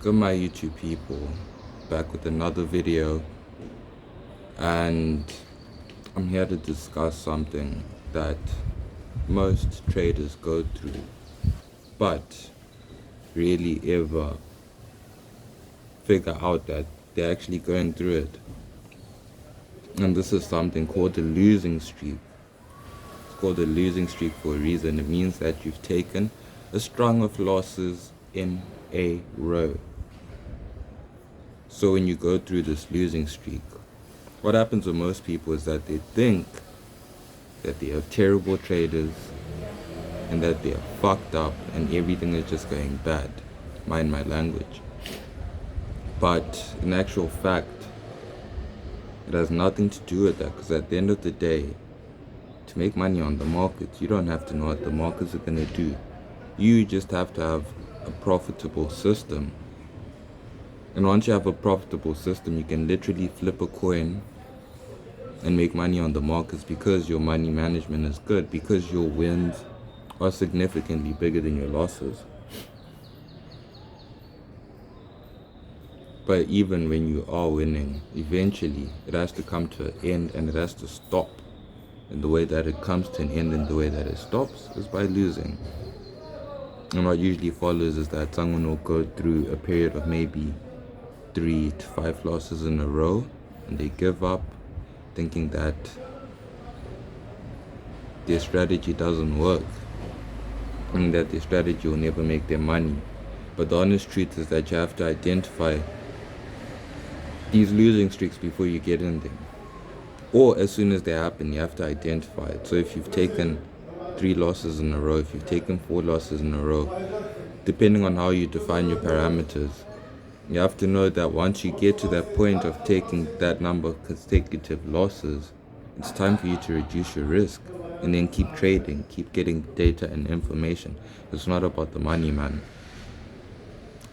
Good, my YouTube people, back with another video, and I'm here to discuss something that most traders go through, but really ever figure out that they're actually going through it. And this is something called a losing streak. It's called a losing streak for a reason. It means that you've taken a string of losses in a row. So when you go through this losing streak, what happens with most people is that they think that they are terrible traders and that they are fucked up and everything is just going bad. Mind my language. But in actual fact, it has nothing to do with that, because at the end of the day, to make money on the markets, you don't have to know what the markets are going to do. You just have to have a profitable system. And once you have a profitable system, you can literally flip a coin and make money on the markets because your money management is good, because your wins are significantly bigger than your losses. But even when you are winning, eventually it has to come to an end and it has to stop. And the way that it comes to an end and the way that it stops is by losing. And what usually follows is that someone will go through a period of maybe 3 to 5 losses in a row, and they give up, thinking that their strategy doesn't work and that their strategy will never make them money. But the honest truth is that you have to identify these losing streaks before you get in them, or as soon as they happen, you have to identify it. So if you've taken 3 losses in a row, if you've taken 4 losses in a row, depending on how you define your parameters, you have to know that once you get to that point of taking that number of consecutive losses, it's time for you to reduce your risk and then keep trading, keep getting data and information. It's not about the money, man.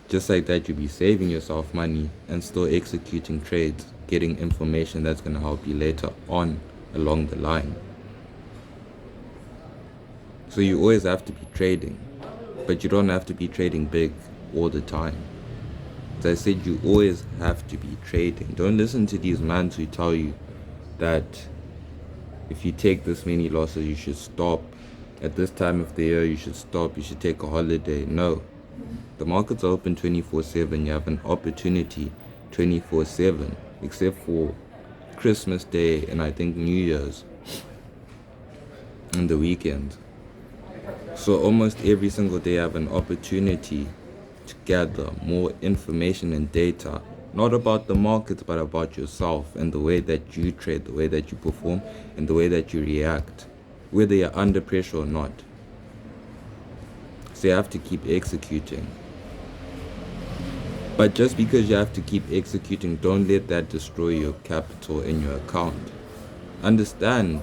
Just like that, you'll be saving yourself money and still executing trades, getting information that's going to help you later on along the line. So you always have to be trading, but you don't have to be trading big all the time. As I said, you always have to be trading. Don't listen to these mans who tell you that if you take this many losses, you should stop. At this time of the year, you should stop. You should take a holiday. No. The markets are open 24/7. You have an opportunity 24/7, except for Christmas Day and I think New Year's and the weekend. So almost every single day I have an opportunity to gather more information and data, not about the markets, but about yourself and the way that you trade, the way that you perform, and the way that you react, whether you're under pressure or not. So you have to keep executing. But just because you have to keep executing, don't let that destroy your capital in your account. Understand,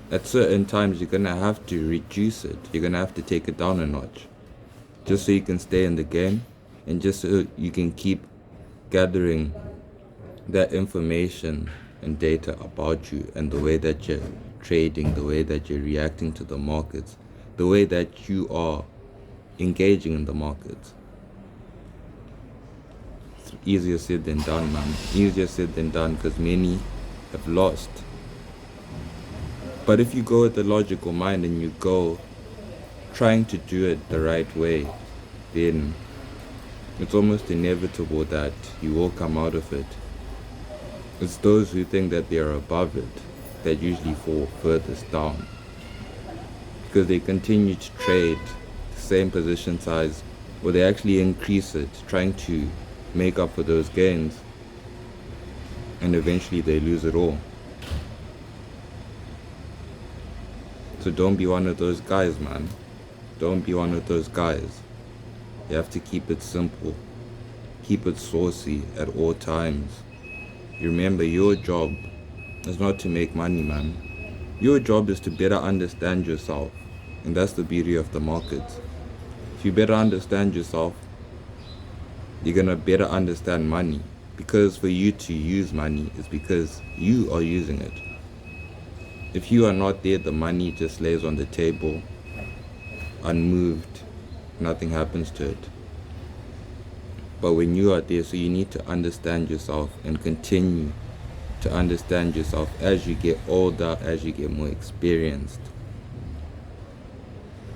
at certain times you're going to have to reduce it. You're going to have to take it down a notch, just so you can stay in the game and just so you can keep gathering that information and data about you and the way that you're trading, the way that you're reacting to the markets, the way that you are engaging in the markets. It's easier said than done, man. Easier said than done, because many have lost. But if you go with the logical mind and you go trying to do it the right way, then it's almost inevitable that you will come out of it. It's those who think that they are above it that usually fall furthest down, because they continue to trade the same position size, or they actually increase it, trying to make up for those gains, and eventually they lose it all. So don't be one of those guys, man. Don't be one of those guys. You have to keep it simple. Keep it saucy at all times. Remember, your job is not to make money, man. Your job is to better understand yourself. And that's the beauty of the markets. If you better understand yourself, you're going to better understand money. Because for you to use money is because you are using it. If you are not there, the money just lays on the table, unmoved. Nothing happens to it. But when you are there, so you need to understand yourself and continue to understand yourself as you get older, as you get more experienced.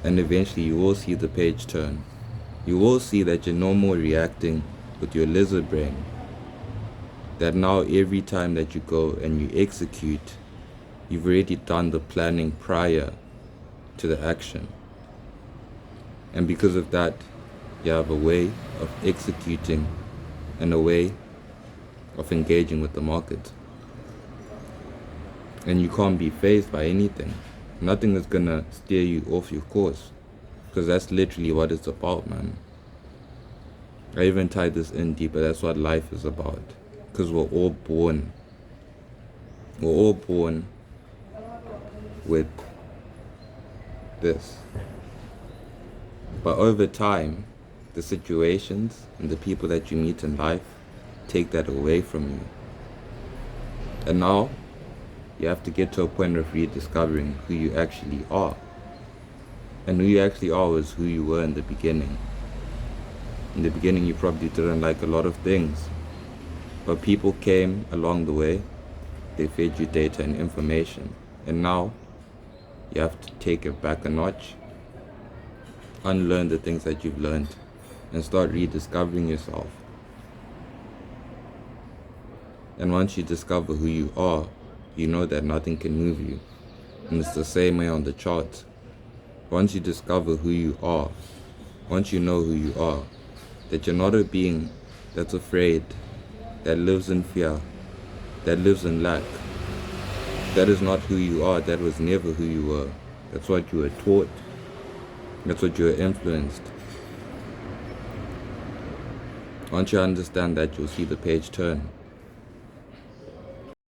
And eventually you will see the page turn. You will see that you're no more reacting with your lizard brain. That now every time that you go and you execute, you've already done the planning prior to the action. And because of that, you have a way of executing and a way of engaging with the market. And you can't be fazed by anything. Nothing is gonna steer you off your course, because that's literally what it's about, man. I even tied this in deeper. That's what life is about, because we're all born with this. But over time, the situations and the people that you meet in life take that away from you. And now you have to get to a point of rediscovering who you actually are. And who you actually are was who you were in the beginning. In the beginning, you probably didn't like a lot of things, but people came along the way. They fed you data and information, and now you have to take it back a notch, unlearn the things that you've learned, and start rediscovering yourself. And once you discover who you are, you know that nothing can move you. And it's the same way on the chart. Once you discover who you are, once you know who you are, that you're not a being that's afraid, that lives in fear, that lives in lack. That is not who you are. That was never who you were. That's what you were taught. That's what you were influenced. Once you understand that, you'll see the page turn.